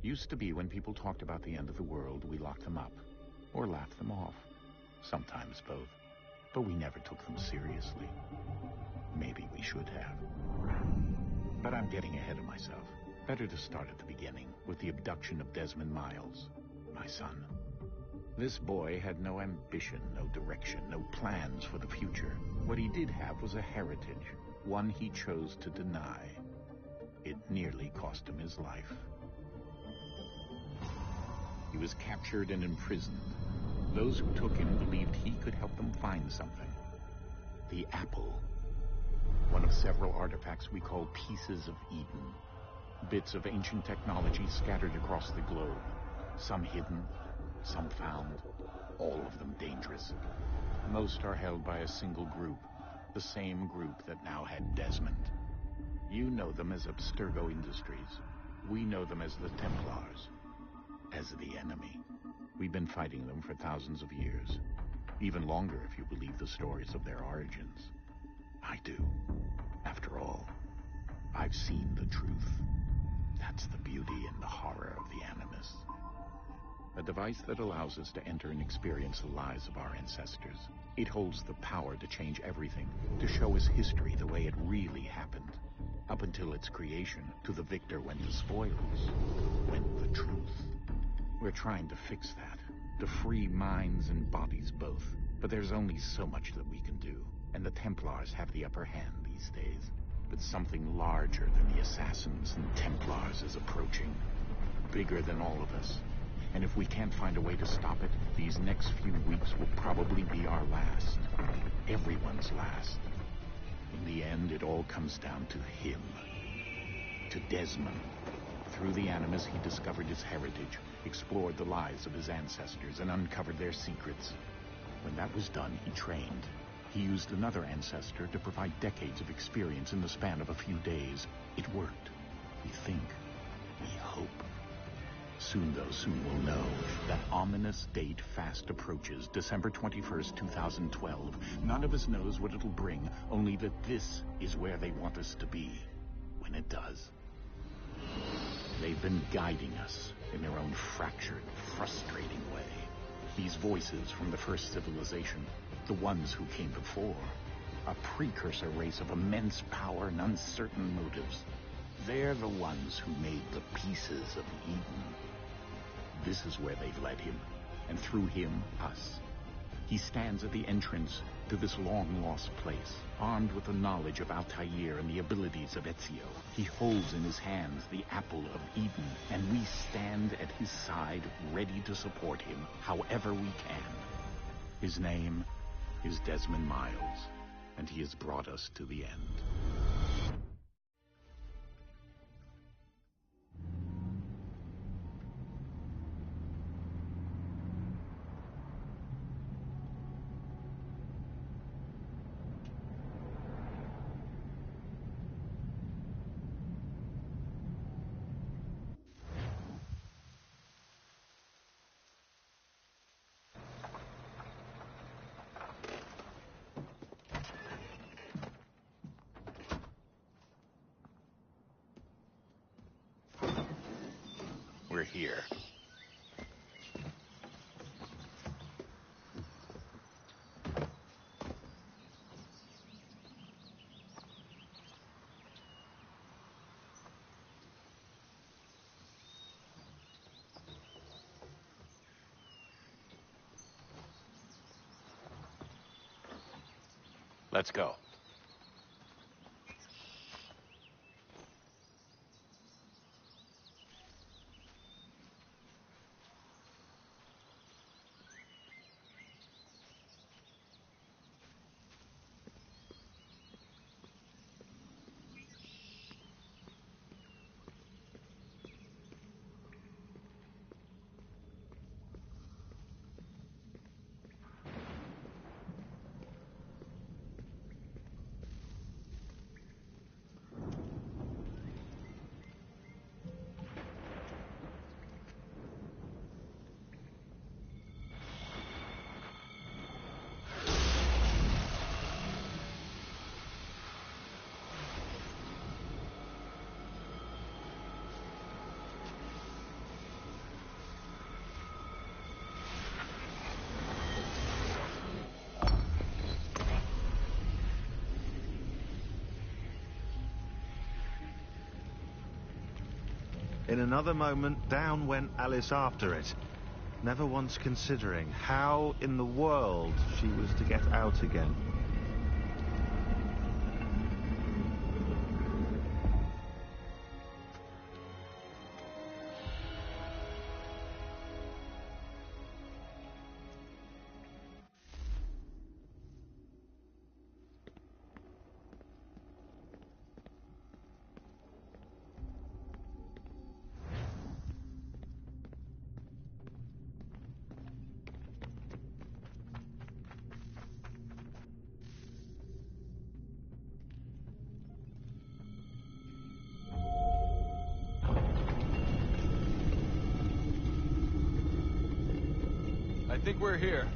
Used to be when people talked about the end of the world, we locked them up. Or laughed them off. Sometimes both. But we never took them seriously. Maybe we should have. But I'm getting ahead of myself. Better to start at the beginning, with the abduction of Desmond Miles, my son. This boy had no ambition, no direction, no plans for the future. What he did have was a heritage, one he chose to deny. It nearly cost him his life. He was captured and imprisoned. Those who took him believed he could help them find something. The apple. One of several artifacts we call pieces of Eden. Bits of ancient technology scattered across the globe. Some hidden, some found, all of them dangerous. Most are held by a single group, the same group that now had Desmond. You know them as Abstergo Industries. We know them as the Templars, as the enemy. We've been fighting them for thousands of years, even longer if you believe the stories of their origins. I do. After all, I've seen the truth. That's the beauty and the horror of the Animus. A device that allows us to enter and experience the lives of our ancestors. It holds the power to change everything, to show us history the way it really happened. Up until its creation, to the victor went the spoils, went the truth. We're trying to fix that, to free minds and bodies both. But there's only so much that we can do, and the Templars have the upper hand these days. But something larger than the Assassins and Templars is approaching, bigger than all of us. And if we can't find a way to stop it, these next few weeks will probably be our last. Everyone's last. In the end, it all comes down to him. To Desmond. Through the Animus, he discovered his heritage, explored the lives of his ancestors, and uncovered their secrets. When that was done, he trained. He used another ancestor to provide decades of experience in the span of a few days. It worked. We think. We hope. Soon, though, soon we'll know. That ominous date fast approaches, December 21st, 2012. None of us knows what it'll bring, only that this is where they want us to be, when it does. They've been guiding us in their own fractured, frustrating way. These voices from the first civilization, the ones who came before, a precursor race of immense power and uncertain motives. They're the ones who made the pieces of Eden. This is where they've led him, and through him, us. He stands at the entrance to this long-lost place, armed with the knowledge of Altair and the abilities of Ezio. He holds in his hands the apple of Eden, and we stand at his side, ready to support him however we can. His name is Desmond Miles, and he has brought us to the end. We're here. Let's go. In another moment, down went Alice after it, never once considering how in the world she was to get out again. I think we're here.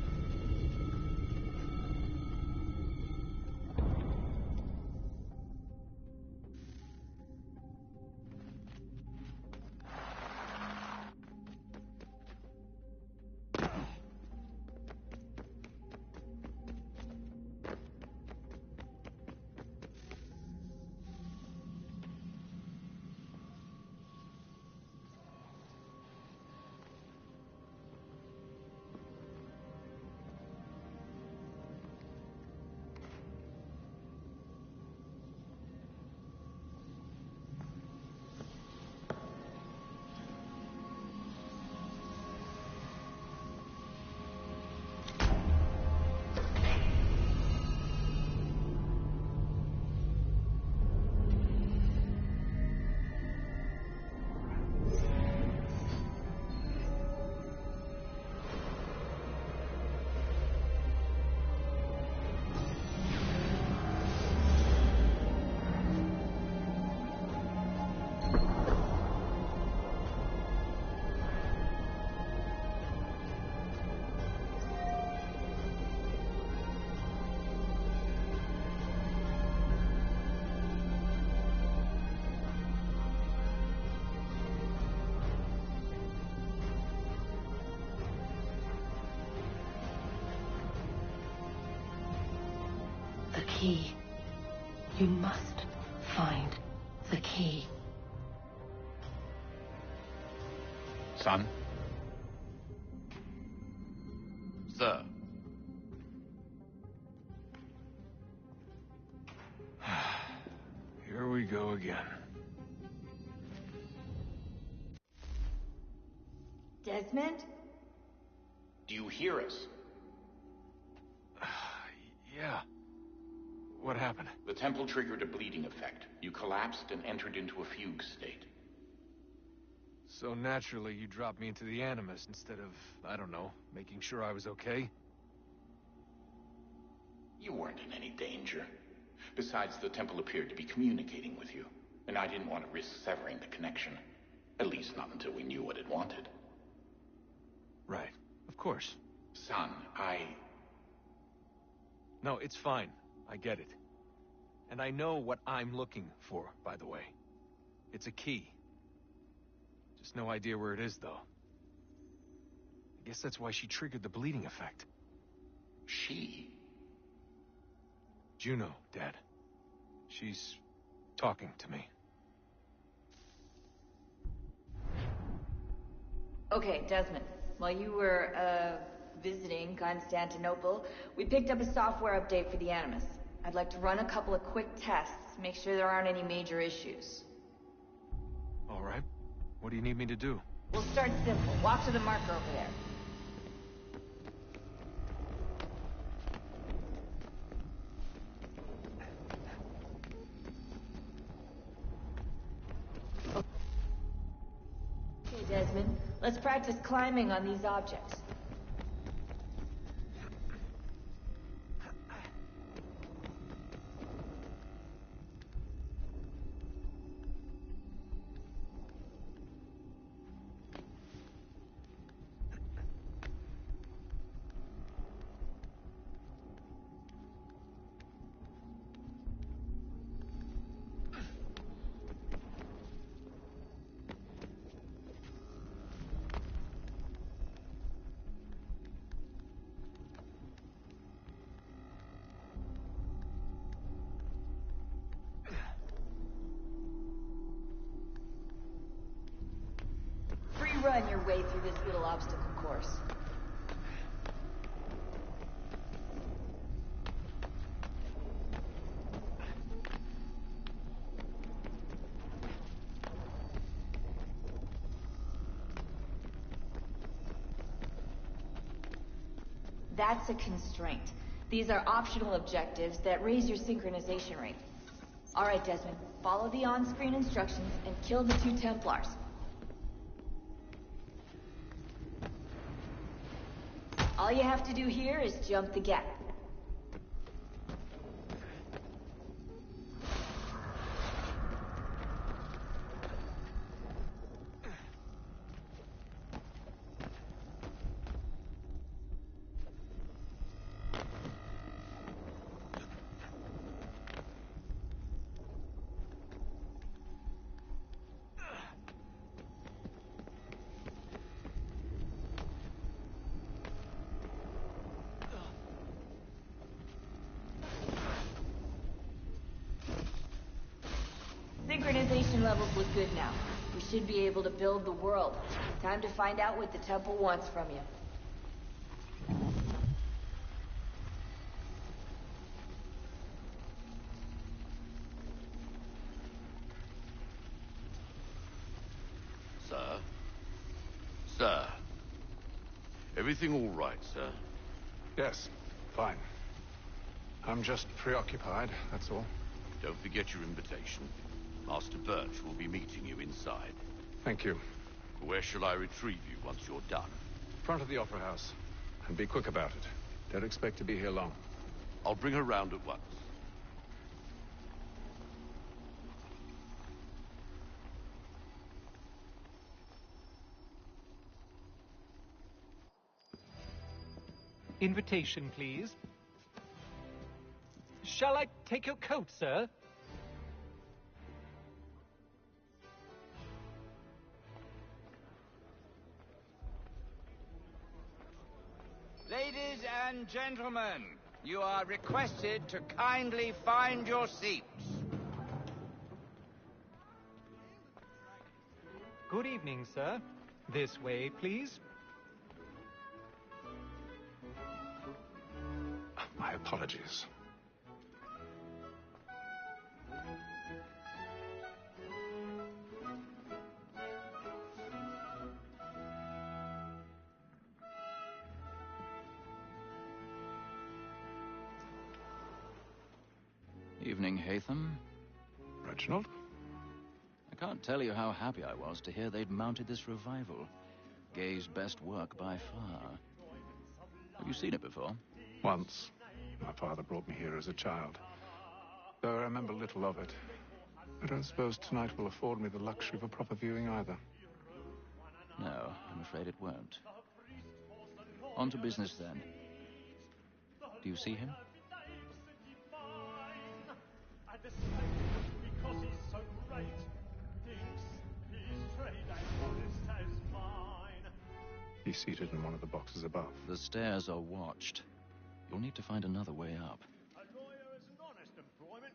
The key. You must find the key. Son? Sir. Here we go again. Desmond? Do you hear us? Yeah. What happened? The temple triggered a bleeding effect. You collapsed and entered into a fugue state. So naturally, you dropped me into the Animus instead of, I don't know, making sure I was okay? You weren't in any danger. Besides, the temple appeared to be communicating with you, and I didn't want to risk severing the connection. At least not until we knew what it wanted. Right. Of course. Son, No, it's fine. I get it. And I know what I'm looking for, by the way. It's a key. Just no idea where it is, though. I guess that's why she triggered the bleeding effect. She? Juno, Dad. She's talking to me. Okay, Desmond. While you were, visiting Constantinople, we picked up a software update for the Animus. I'd like to run a couple of quick tests, make sure there aren't any major issues. All right. What do you need me to do? We'll start simple. Walk to the marker over there. Okay, Desmond. Let's practice climbing on these objects. our way through this little obstacle course. That's a constraint. These are optional objectives that raise your synchronization rate. All right, Desmond, follow the on-screen instructions and kill the 2 Templars. All you have to do here is jump the gap. Synchronization levels look good now. We should be able to build the world. Time to find out what the temple wants from you. Sir? Sir? Everything all right, sir? Yes, fine. I'm just preoccupied, that's all. Don't forget your invitation. Master Birch will be meeting you inside. Thank you. Where shall I retrieve you once you're done? Front of the Opera House. And be quick about it. Don't expect to be here long. I'll bring her round at once. Invitation, please. Shall I take your coat, sir? Ladies and gentlemen, you are requested to kindly find your seats. Good evening, sir. This way, please. My apologies. Evening, Hatham. Reginald? I can't tell you how happy I was to hear they'd mounted this revival. Gay's best work by far. Have you seen it before? Once. My father brought me here as a child. Though I remember little of it. I don't suppose tonight will afford me the luxury of a proper viewing either. No, I'm afraid it won't. On to business, then. Do you see him? He's seated in one of the boxes above. The stairs are watched. You'll need to find another way up. A lawyer is an honest employment.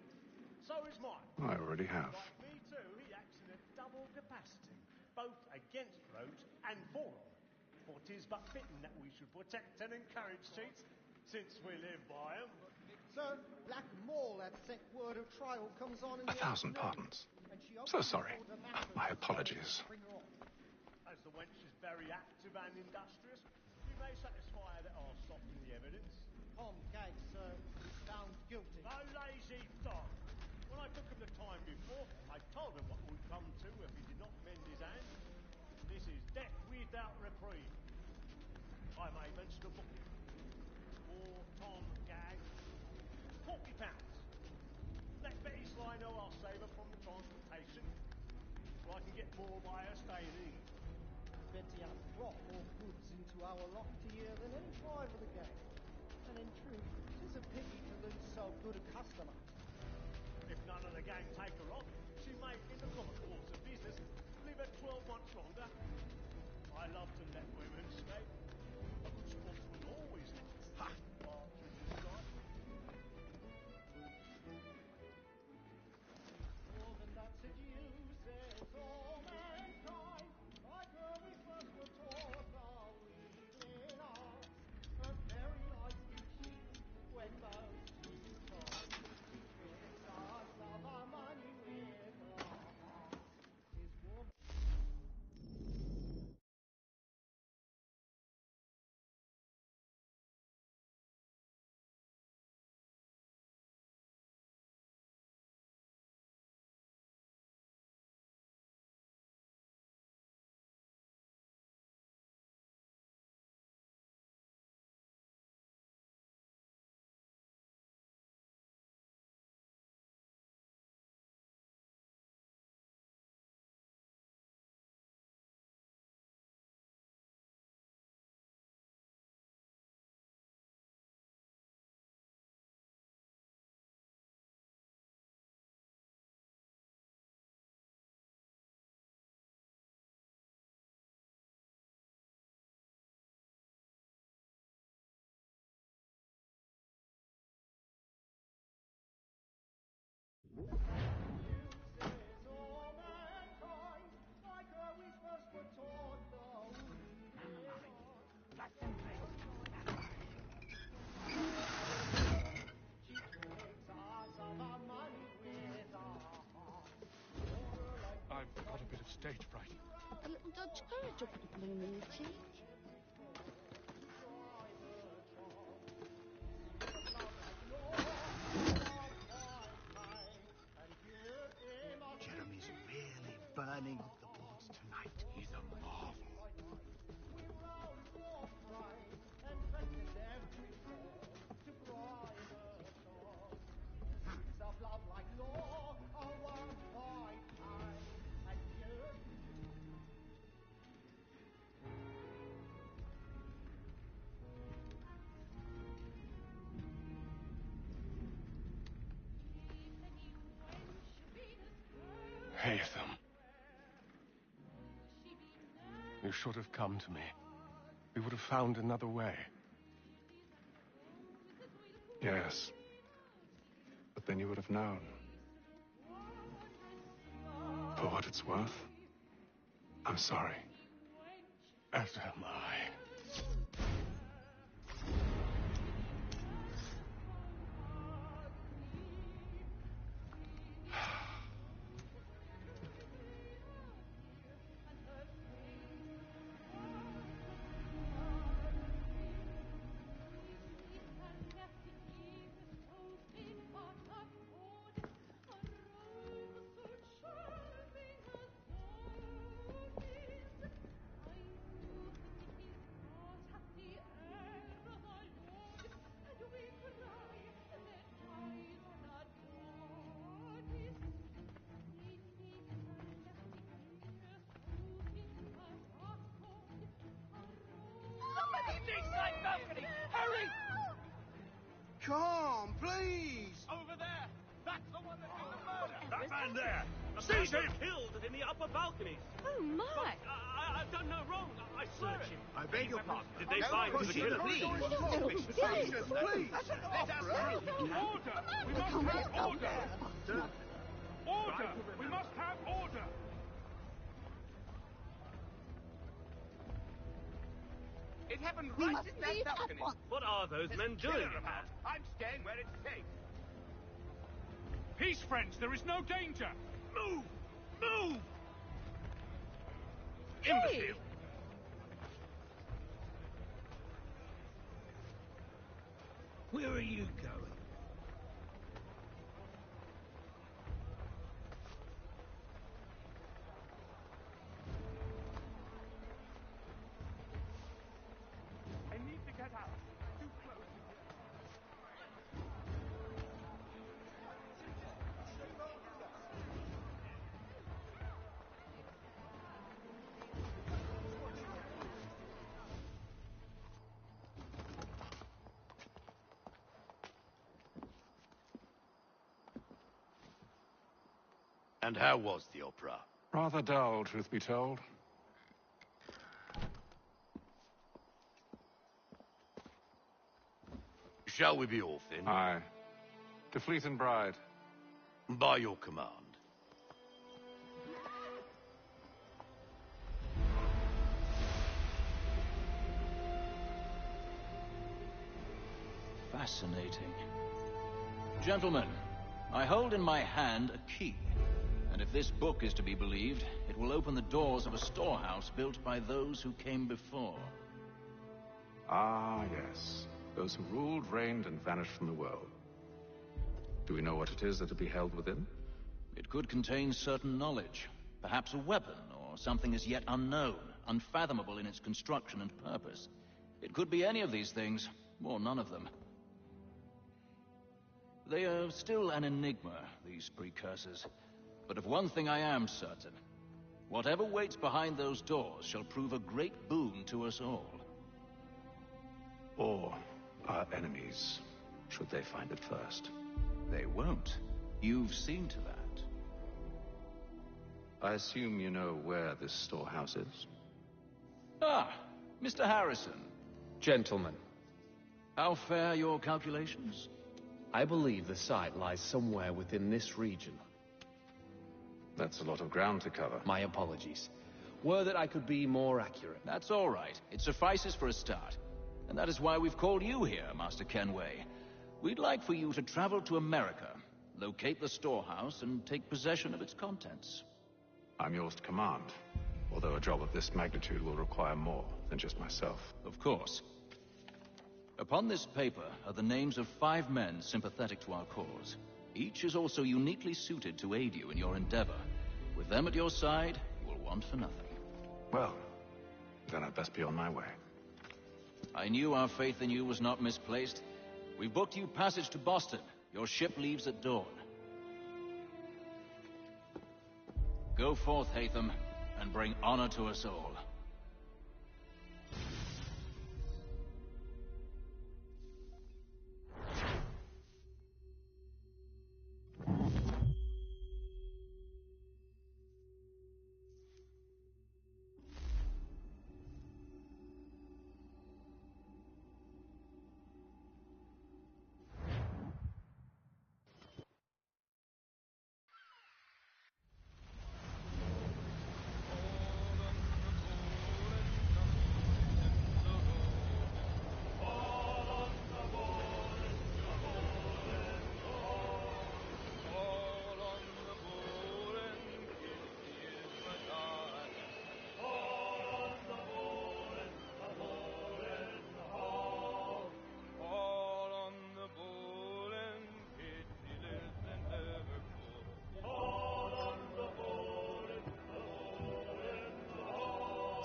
So is mine. I already have. Like me too, he acts in a double capacity, both against roads and for them. For 'tis but fitting that we should protect and encourage cheats, since we live by 'em. Sir, Black Mall had sent word of trial comes on in the 1,000 pardons. So sorry. My apologies. As the wench is very active and industrious, we may satisfy her that I'll soften the evidence. Tom Gag, sir, is found guilty. A lazy dog. When I took him the time before, I told him what would come to if he did not bend his hand. This is death without reprieve. I may mention a book. For Tom Gag, £40. Let Betty Sly know I'll save her from the transportation, so I can get more by her staying in. Betty has brought more goods into our lofty year than any driver of the game. And in truth, it is a pity to lose so good a customer. If none of the gang take her on, she may, in the common course of business, live her 12 months longer. I love to let women escape. A good sportsman always lets partridges strike. More than that seduces all mankind, like her we first were taught. stage fright. A little Dodge courage will put a bloom in your cheek. Jeremy's really burning up the boards tonight. He's a marvel. Haytham. You should have come to me. We would have found another way. Yes. But then you would have known. For what it's worth, I'm sorry. As am I. Hurry! Come, please! Over there! That's the one that did the murder! That man there! Seize him! Killed in the upper balconies! Oh, my! I've done no wrong. I swear it. I beg your pardon. Did they find the killer? Please! Please! Let us through! Order! We must have order! Order! We must have order! It happened right in that balcony. What are those men doing? I'm staying where it's safe. Peace, friends! There is no danger! Move! Move! Hey! Imbecile! Where are you going? I need to get out. Too close. And how was the opera? Rather dull, truth be told. Shall we be off then? Aye. To Fleet and Bride. By your command. Fascinating. Gentlemen, I hold in my hand a key. And if this book is to be believed, it will open the doors of a storehouse built by those who came before. Ah, yes. Those who ruled, reigned, and vanished from the world. Do we know what it is that will be held within? It could contain certain knowledge. Perhaps a weapon, or something as yet unknown, unfathomable in its construction and purpose. It could be any of these things, or none of them. They are still an enigma, these precursors. But of one thing I am certain. Whatever waits behind those doors shall prove a great boon to us all. Or our enemies, should they find it first. They won't. You've seen to that. I assume you know where this storehouse is? Ah, Mr. Harrison. Gentlemen, How fare your calculations? I believe the site lies somewhere within this region. That's a lot of ground to cover. My apologies. Were that I could be more accurate. That's all right. It suffices for a start. And that is why we've called you here, Master Kenway. We'd like for you to travel to America, locate the storehouse, and take possession of its contents. I'm yours to command, although a job of this magnitude will require more than just myself. Of course. Upon this paper are the names of 5 men sympathetic to our cause. Each is also uniquely suited to aid you in your endeavor. With them at your side, you will want for nothing. Well, then I'd best be on my way. I knew our faith in you was not misplaced. We've booked you passage to Boston. Your ship leaves at dawn. Go forth, Hatham, and bring honor to us all.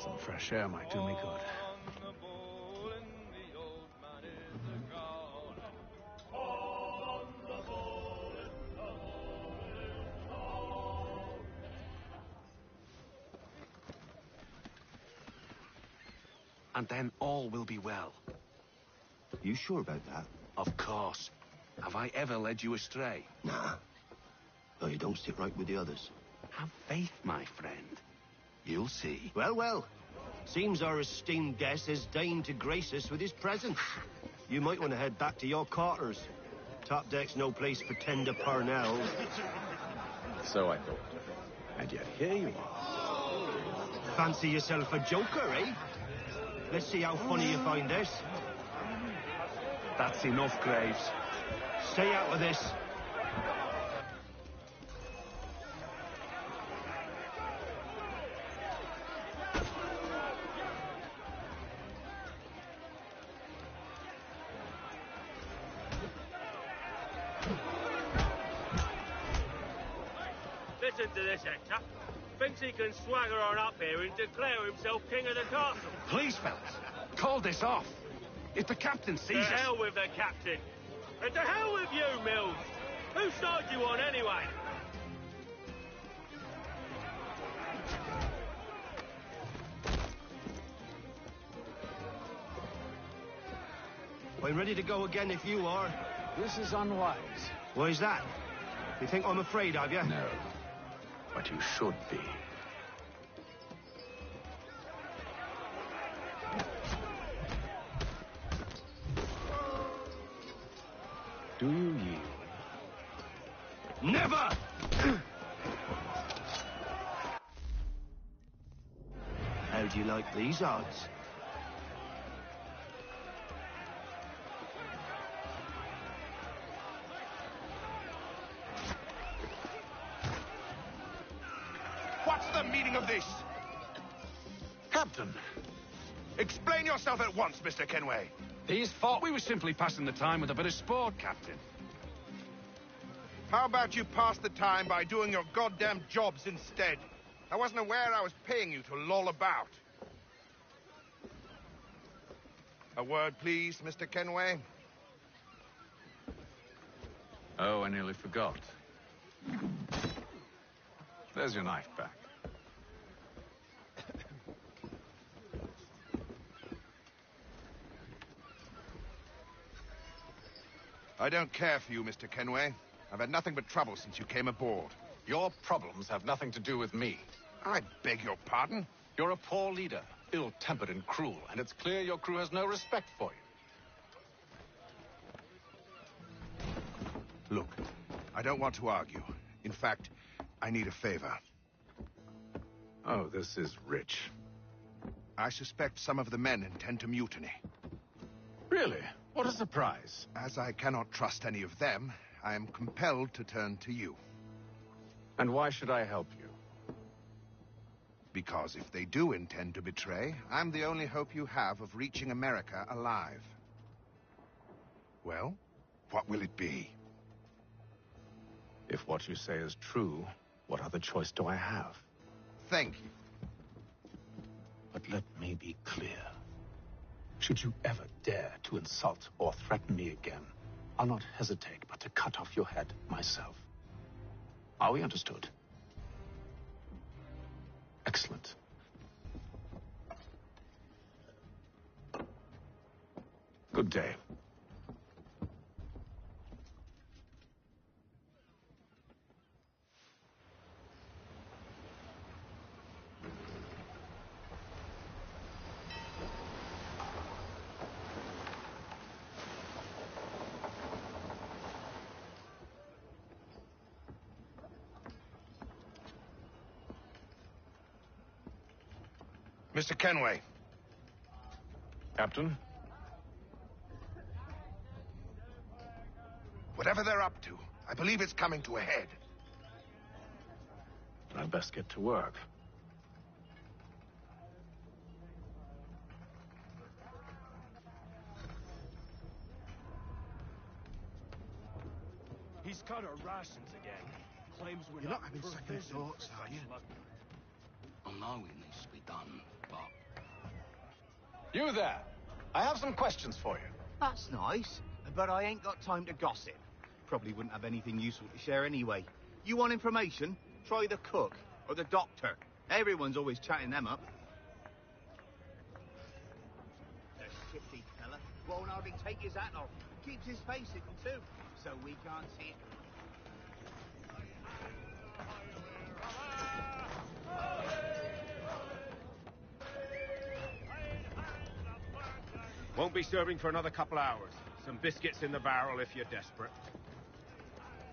Some fresh air might do me good. And then all will be well. You sure about that? Of course. Have I ever led you astray? Nah. No, you don't stick right with the others. Have faith, my friend. You'll see. Well, well. Seems our esteemed guest has deigned to grace us with his presence. You might want to head back to your quarters. Top deck's no place for tender parnells. So I thought. And yet here you are. Fancy yourself a joker, eh? Let's see how funny you find this. That's enough, Graves. Stay out of this. Listen to this, Hector. Thinks he can swagger on up here and declare himself king of the castle. Please, fellas, call this off. If the captain sees us... To hell with the captain. And to hell with you, Mills. Whose side you on, anyway? I'm ready to go again if you are. This is unwise. Why is that? You think I'm afraid of you? No. But you should be. Do you yield? Never! How do you like these odds? What's the meaning of this? Captain! Explain yourself at once, Mr. Kenway. These thought we were simply passing the time with a bit of sport, Captain. How about you pass the time by doing your goddamn jobs instead? I wasn't aware I was paying you to loll about. A word, please, Mr. Kenway. Oh, I nearly forgot. There's your knife back. I don't care for you, Mr. Kenway. I've had nothing but trouble since you came aboard. Your problems have nothing to do with me. I beg your pardon? You're a poor leader, ill-tempered and cruel, and it's clear your crew has no respect for you. Look, I don't want to argue. In fact, I need a favor. Oh, this is rich. I suspect some of the men intend to mutiny. Really? What a surprise. As I cannot trust any of them, I am compelled to turn to you. And why should I help you? Because if they do intend to betray, I'm the only hope you have of reaching America alive. Well, what will it be? If what you say is true, what other choice do I have? Thank you. But let me be clear. Should you ever dare to insult or threaten me again, I'll not hesitate but to cut off your head myself. Are we understood? Excellent. Good day. Mr. Kenway. Captain? Whatever they're up to, I believe it's coming to a head. I'd best get to work. He's cut our rations again. Claims we're not having second thoughts, are you? I know it needs to be done, but... You there! I have some questions for you. That's nice, but I ain't got time to gossip. Probably wouldn't have anything useful to share anyway. You want information? Try the cook or the doctor. Everyone's always chatting them up. The shifty fella won't hardly take his hat off. Keeps his face hidden too, so we can't see it. Won't be serving for another couple hours. Some biscuits in the barrel if you're desperate.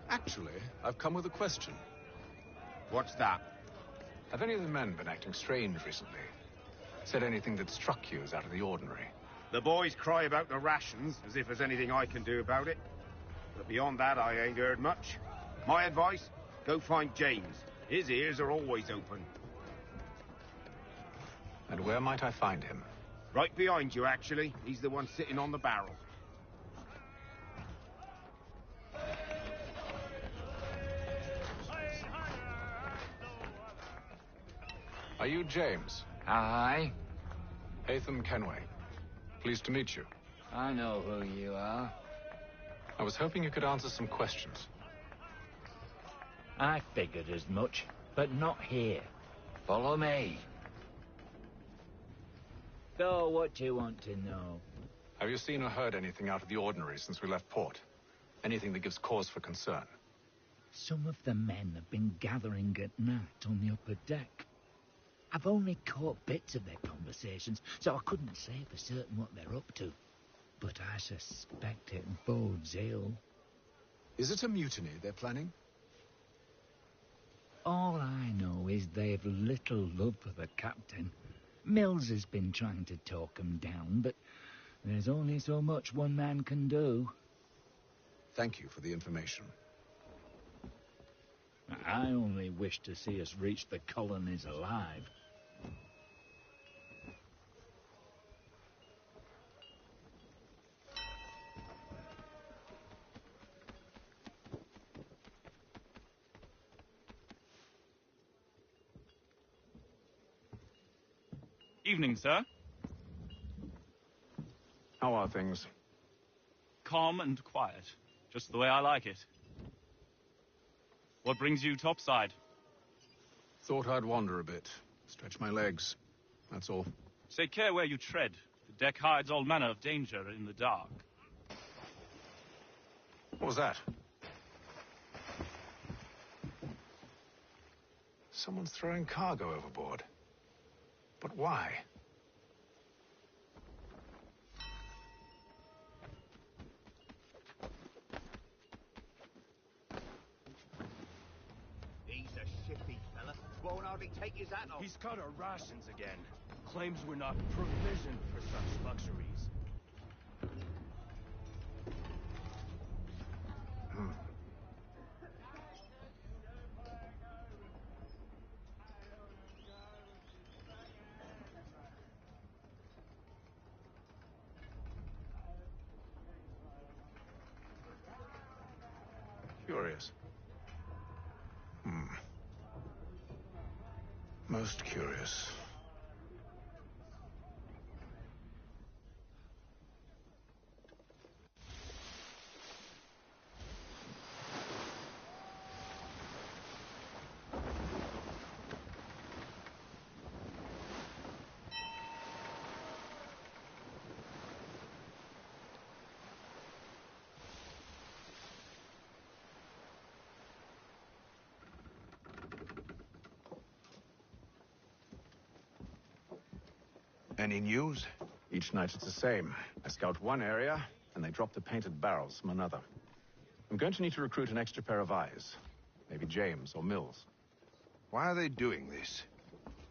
Actually, I've come with a question. What's that? Have any of the men been acting strange recently? Said anything that struck you as out of the ordinary? The boys cry about the rations, as if there's anything I can do about it. But beyond that, I ain't heard much. My advice, go find James. His ears are always open. And where might I find him? Right behind you, actually. He's the one sitting on the barrel. Are you James? Aye. Hatham Kenway. Pleased to meet you. I know who you are. I was hoping you could answer some questions. I figured as much, but not here. Follow me. So, what do you want to know? Have you seen or heard anything out of the ordinary since we left port? Anything that gives cause for concern? Some of the men have been gathering at night on the upper deck. I've only caught bits of their conversations, so I couldn't say for certain what they're up to. But I suspect it bodes ill. Is it a mutiny they're planning? All I know is they've little love for the captain. Mills has been trying to talk 'em down, but there's only so much one man can do. Thank you for the information. I only wish to see us reach the colonies alive. Evening, sir. How are things? Calm and quiet. Just the way I like it. What brings you topside? Thought I'd wander a bit. Stretch my legs. That's all. Take care where you tread. The deck hides all manner of danger in the dark. What was that? Someone's throwing cargo overboard. But why? He's a shifty fella. Won't hardly take his hat off. He's cut our rations again. Claims we're not provisioned for such luxuries. curious. Most curious. Any news? Each night it's the same. I scout one area, and they drop the painted barrels from another. I'm going to need to recruit an extra pair of eyes. Maybe James or Mills. Why are they doing this?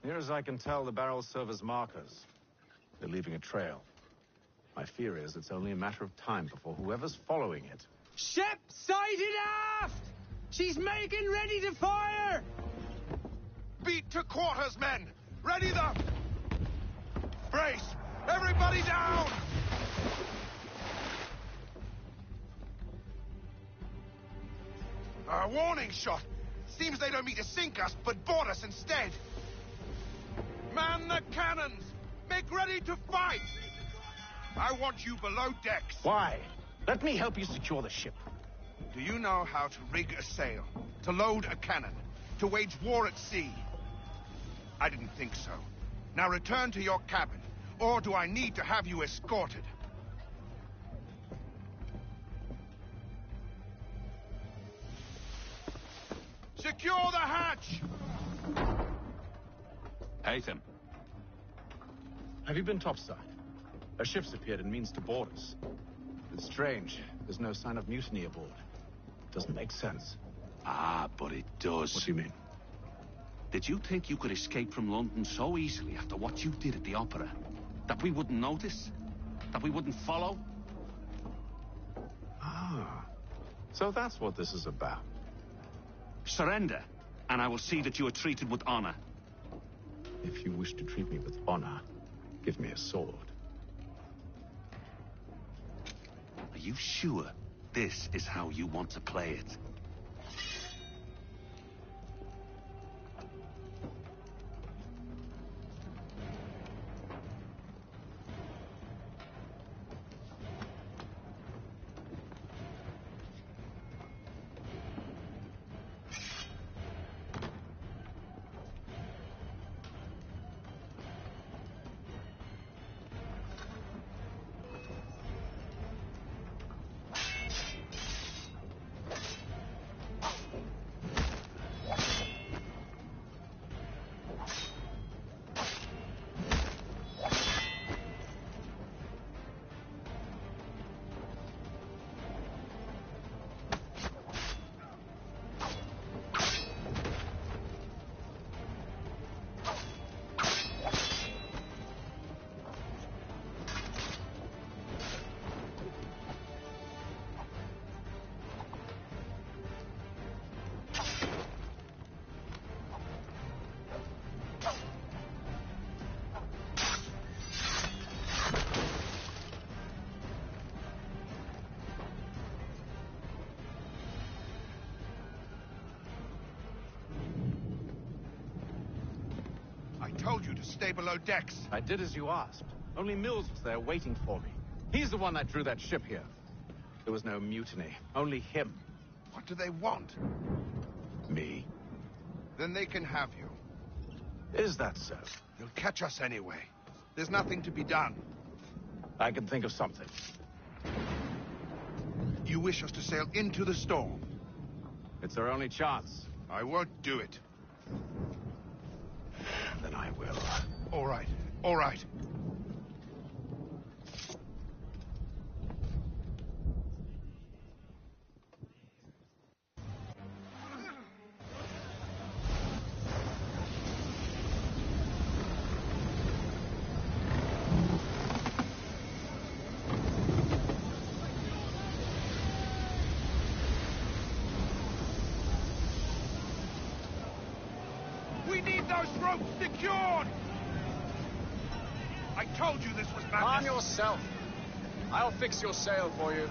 Near as I can tell, the barrels serve as markers. They're leaving a trail. My fear is it's only a matter of time before whoever's following it... Ship sighted aft! She's making ready to fire! Beat to quarters, men! Ready them! Brace! Everybody down! A warning shot! Seems they don't mean to sink us, but board us instead! Man the cannons! Make ready to fight! I want you below decks. Why? Let me help you secure the ship. Do you know how to rig a sail? To load a cannon? To wage war at sea? I didn't think so. Now return to your cabin, or do I need to have you escorted? Secure the hatch! Haytham. Have you been topside? A ship's appeared and means to board us. It's strange. There's no sign of mutiny aboard. Doesn't make sense. Ah, but it does. What do you mean? Did you think you could escape from London so easily after what you did at the opera? That we wouldn't notice? That we wouldn't follow? Ah. So that's what this is about. Surrender, and I will see that you are treated with honor. If you wish to treat me with honor, give me a sword. Are you sure this is how you want to play it? I told you to stay below decks. I did as you asked. Only Mills was there waiting for me. He's the one that drew that ship here. There was no mutiny. Only him. What do they want? Me. Then they can have you. Is that so? They'll catch us anyway. There's nothing to be done. I can think of something. You wish us to sail into the storm? It's our only chance. I won't do it. Then I will. All right. All right. We need those ropes secured! I told you this was madness. Calm yourself. I'll fix your sail for you.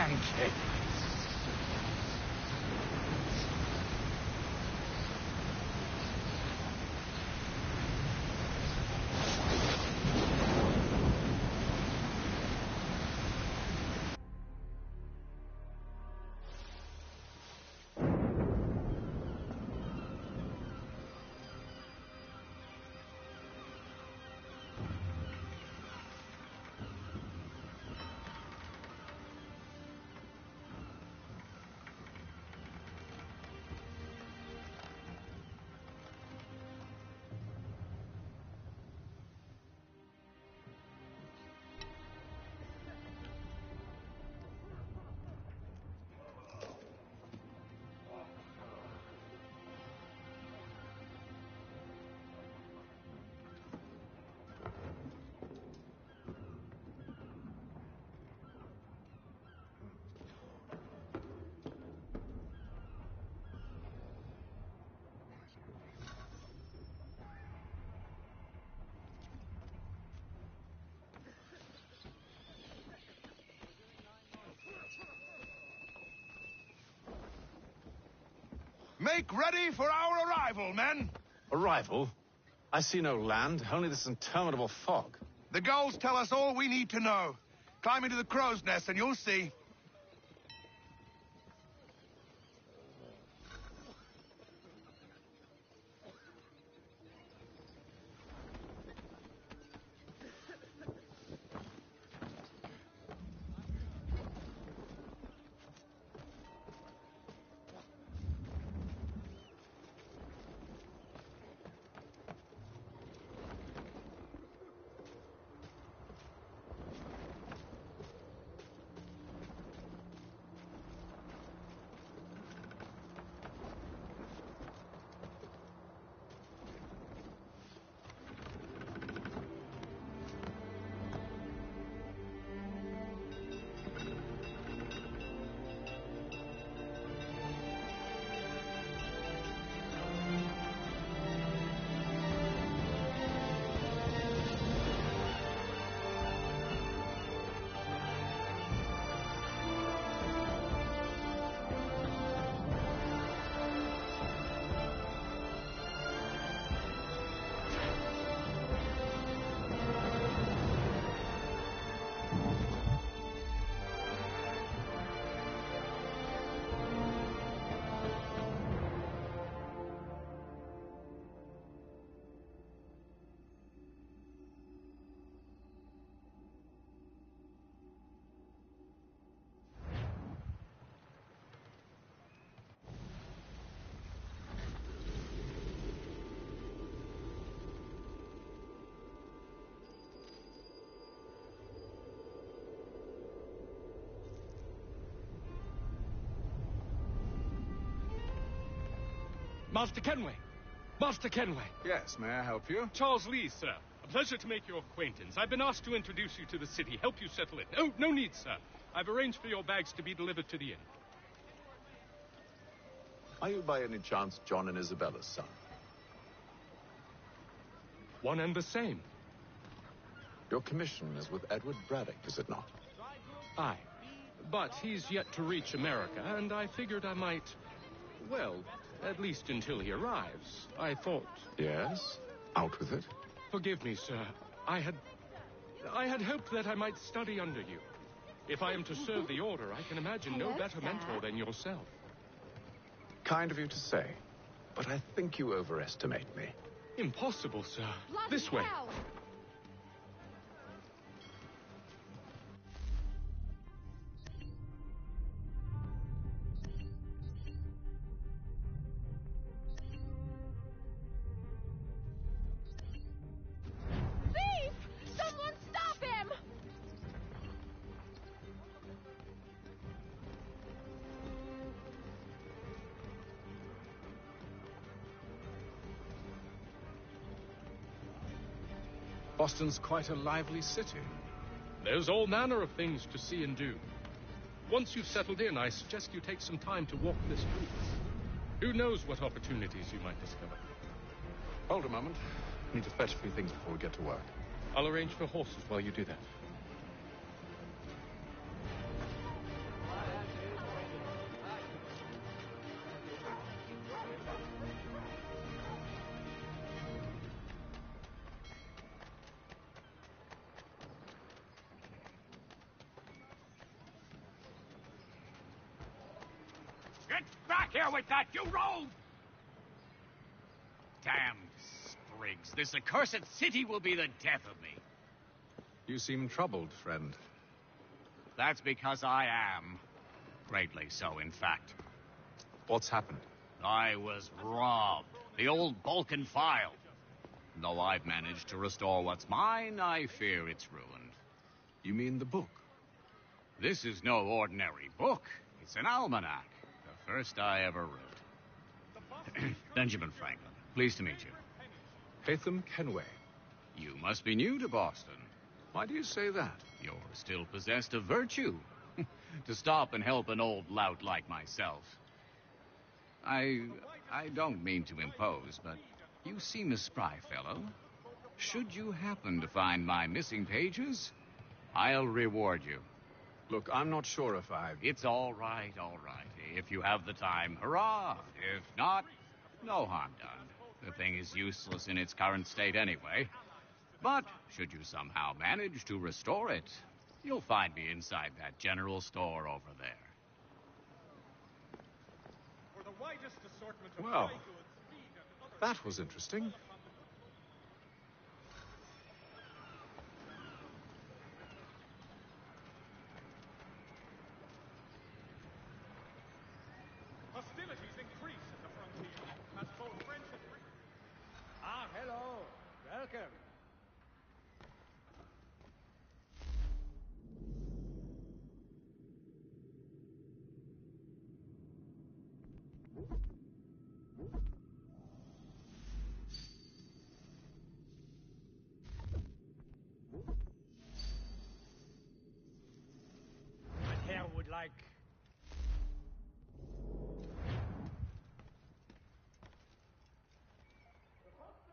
pancake. Make ready for our arrival, men! Arrival? I see no land, only this interminable fog. The gulls tell us all we need to know. Climb into the crow's nest and you'll see. Master Kenway! Master Kenway! Yes, may I help you? Charles Lee, sir. A pleasure to make your acquaintance. I've been asked to introduce you to the city, help you settle it. Oh, no need, sir. I've arranged for your bags to be delivered to the inn. Are you by any chance John and Isabella's son? One and the same. Your commission is with Edward Braddock, is it not? Aye. But he's yet to reach America, and I figured I might... Well, at least until he arrives. I thought... Yes? Out with it. Forgive me, sir. I had hoped that I might study under you. If I am to serve the Order, I can imagine no better mentor than yourself. Kind of you to say, but I think you overestimate me. Impossible, sir. This way. Boston's quite a lively city. There's all manner of things to see and do. Once you've settled in, I suggest you take some time to walk the streets. Who knows what opportunities you might discover. Hold a moment. I need to fetch a few things before we get to work. I'll arrange for horses while you do that. here with that, you rogue! Damn sprigs, this accursed city will be the death of me. You seem troubled, friend. That's because I am. Greatly so, in fact. What's happened? I was robbed. The old Balkan file. Though I've managed to restore what's mine, I fear it's ruined. You mean the book? This is no ordinary book. It's an almanac. The first I ever wrote. Benjamin Franklin, pleased to meet you. Hatham Kenway. You must be new to Boston. Why do you say that? You're still possessed of virtue. To stop and help an old lout like myself. I don't mean to impose, but you seem a spry fellow. Should you happen to find my missing pages, I'll reward you. Look, I'm not sure if I... It's all right, all right. If you have the time, hurrah. If not, no harm done. The thing is useless in its current state anyway. But should you somehow manage to restore it, you'll find me inside that general store over there. Well, that was interesting. Hostilities increase at the frontier, as both French and British... Ah, hello. Welcome. My hair would like...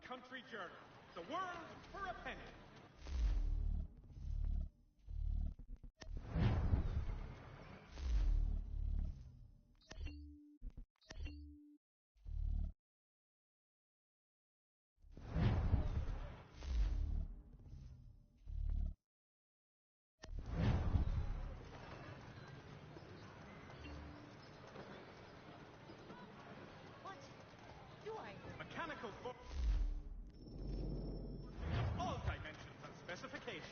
Country Journal. The world for a penny. What? Doing? Mechanical book. All dimensions and specifications.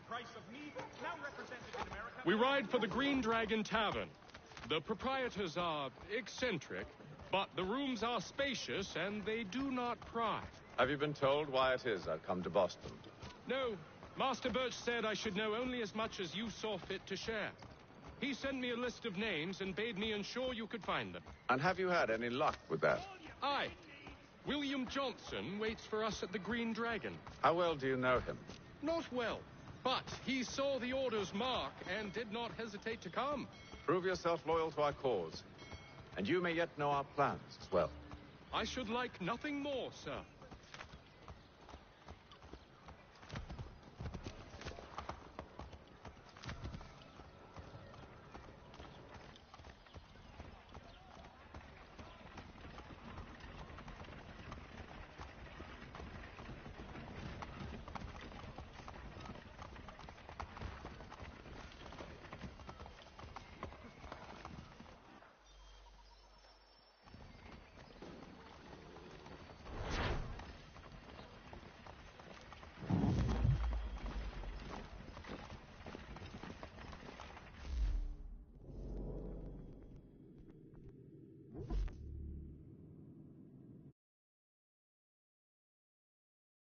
Price of meat now represented in America. We ride for the Green Dragon Tavern. The proprietors are eccentric, but the rooms are spacious and they do not pry. Have you been told why it is I've come to Boston? No, Master Birch said I should know only as much as you saw fit to share. He sent me a list of names and bade me ensure you could find them. And have you had any luck with that? Aye. William Johnson waits for us at the Green Dragon. How well do you know him? Not well, but he saw the order's mark and did not hesitate to come. Prove yourself loyal to our cause, and you may yet know our plans as well. I should like nothing more, sir.